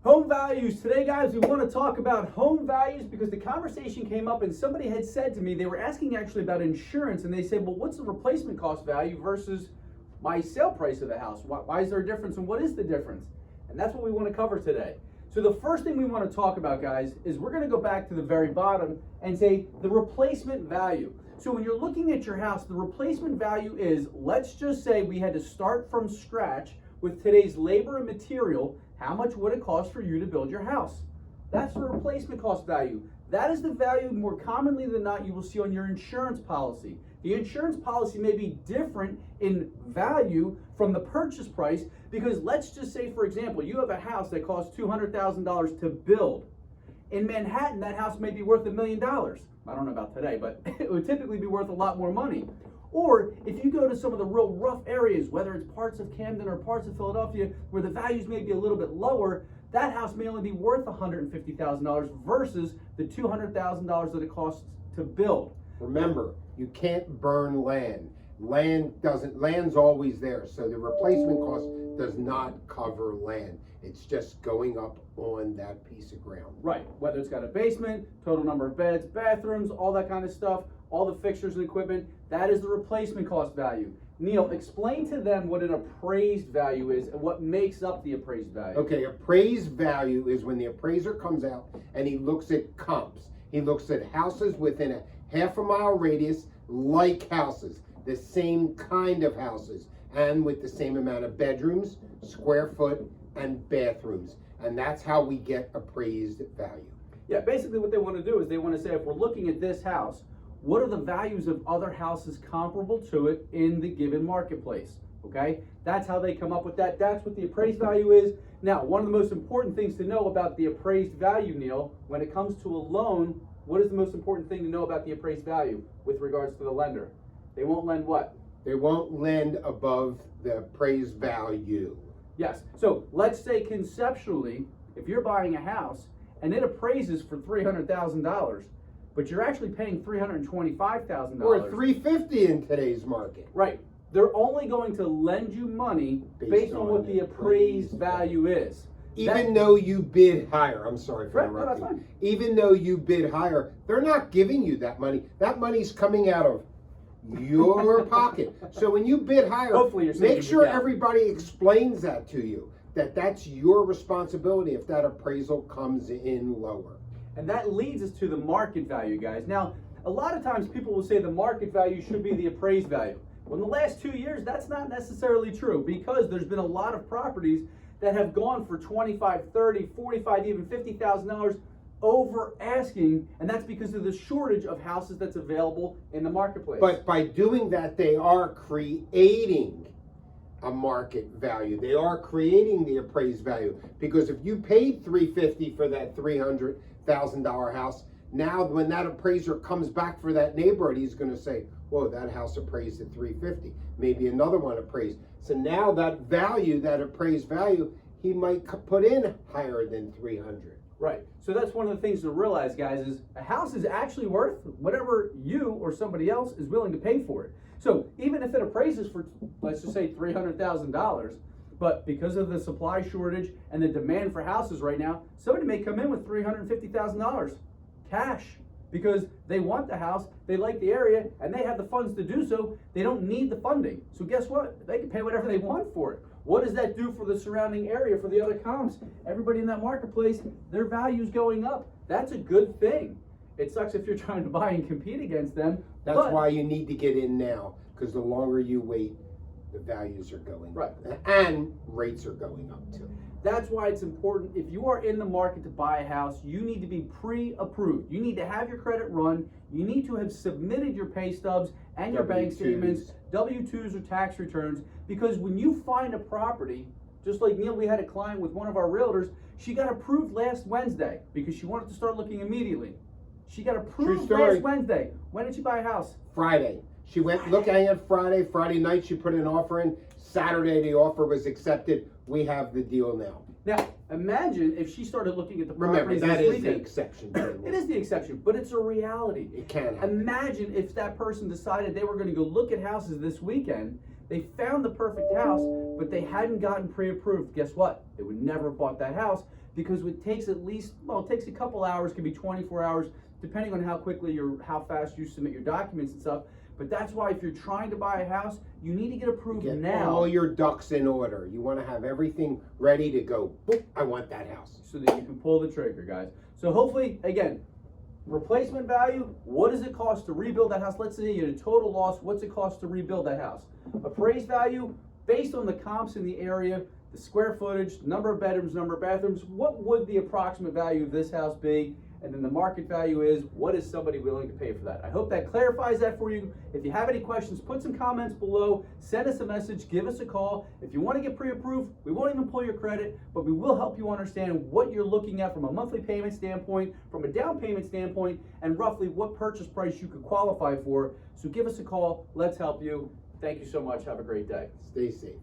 Home values. Today, guys, we want to talk about home values because the conversation came up and somebody had said to me, they were asking actually about insurance, and they said, well, what's the replacement cost value versus my sale price of the house? Why is there a difference, and what is the difference? And that's what we want to cover today. So the first thing we want to talk about, guys, is we're going to go back to the very bottom and say the replacement value. So when you're looking at your house, the replacement value is, let's just say we had to start from scratch with today's labor and material. How much would it cost for you to build your house? That's the replacement cost value. That is the value more commonly than not you will see on your insurance policy. The insurance policy may be different in value from the purchase price because let's just say, for example, you have a house that costs $200,000 to build. In Manhattan, that house may be worth $1 million. I don't know about today, but it would typically be worth a lot more money. Or if you go to some of the real rough areas, whether it's parts of Camden or parts of Philadelphia, where the values may be a little bit lower, that house may only be worth $150,000 versus the $200,000 that it costs to build. Remember, you can't burn land. Land's always there, so the replacement cost does not cover land. It's just going up on that piece of ground. Right, whether it's got a basement, total number of beds, bathrooms, all that kind of stuff, all the fixtures and equipment, that is the replacement cost value. Neil, explain to them what an appraised value is and what makes up the appraised value. Okay, appraised value is when the appraiser comes out and he looks at comps. He looks at houses within a half-a-mile radius, like houses, the same kind of houses, and with the same amount of bedrooms, square foot, and bathrooms. And that's how we get appraised value. Yeah, basically what they want to do is they want to say, if we're looking at this house, what are the values of other houses comparable to it in the given marketplace? Okay, that's how they come up with that. That's what the appraised value is. Now, one of the most important things to know about the appraised value, Neil, when it comes to a loan, what is the most important thing to know about the appraised value with regards to the lender? They won't lend what? They won't lend above the appraised value. Yes, so let's say conceptually, if you're buying a house and it appraises for $300,000, but you're actually paying $325,000. Or $350,000 in today's market. Right. They're only going to lend you money based on what the appraised value is. Even though you bid higher, I'm sorry for interrupting. Even though you bid higher, they're not giving you that money. That money's coming out of your pocket. So when you bid higher, make sure everybody explains that to you, that that's your responsibility if that appraisal comes in lower. And that leads us to the market value, guys. Now, a lot of times people will say the market value should be the appraised value. Well, in the last 2 years, that's not necessarily true because there's been a lot of properties that have gone for $25, $30, $45, even $50,000 over asking, and that's because of the shortage of houses that's available in the marketplace. But by doing that, they are creating a market value. They are creating the appraised value, because if you paid $350,000 for that $300,000 house, now when that appraiser comes back for that neighborhood, he's going to say, whoa, that house appraised at $350,000, maybe another one appraised. So now that value, that appraised value, he might put in higher than $300,000. Right. So that's one of the things to realize, guys, is a house is actually worth whatever you or somebody else is willing to pay for it. So even if it appraises for, let's just say, $300,000, but because of the supply shortage and the demand for houses right now, somebody may come in with $350,000 cash because they want the house, they like the area, and they have the funds to do so. They don't need the funding. So guess what? They can pay whatever they want for it. What does that do for the surrounding area, for the other comps? Everybody in that marketplace, their value's going up. That's a good thing. It sucks if you're trying to buy and compete against them. That's why you need to get in now, because the longer you wait, the values are going up. And rates are going up too. That's why it's important, if you are in the market to buy a house, you need to be pre-approved. You need to have your credit run. You need to have submitted your pay stubs and your bank statements, W-2s or tax returns, because when you find a property, just like Neil, we had a client with one of our realtors, she got approved last Wednesday because she wanted to start looking immediately. She got approved last Wednesday. When did she buy a house? Friday. She went looking at Friday. Friday night she put an offer in. Saturday the offer was accepted. We have the deal now. Now, imagine if she started looking at the properties Remember, that this is weekend. the exception. It is the exception, but it's a reality. It can happen. Imagine if that person decided they were going to go look at houses this weekend They found the perfect house, but they hadn't gotten pre-approved. Guess what? They would never have bought that house because it takes at least, well, it takes a couple hours, could be 24 hours, depending on how fast you submit your documents and stuff. But that's why if you're trying to buy a house, you need to get approved now. All your ducks in order. You want to have everything ready to go. Boop, I want that house. So that you can pull the trigger, guys. So hopefully, again, replacement value, what does it cost to rebuild that house? Let's say you had a total loss, what's it cost to rebuild that house? Appraised value, based on the comps in the area, the square footage, number of bedrooms, number of bathrooms, what would the approximate value of this house be? And then the market value is, what is somebody willing to pay for that? I hope that clarifies that for you. If you have any questions, put some comments below, send us a message, give us a call. If you want to get pre-approved, we won't even pull your credit, but we will help you understand what you're looking at from a monthly payment standpoint, from a down payment standpoint, and roughly what purchase price you could qualify for. So give us a call, let's help you. Thank you so much, have a great day. Stay safe.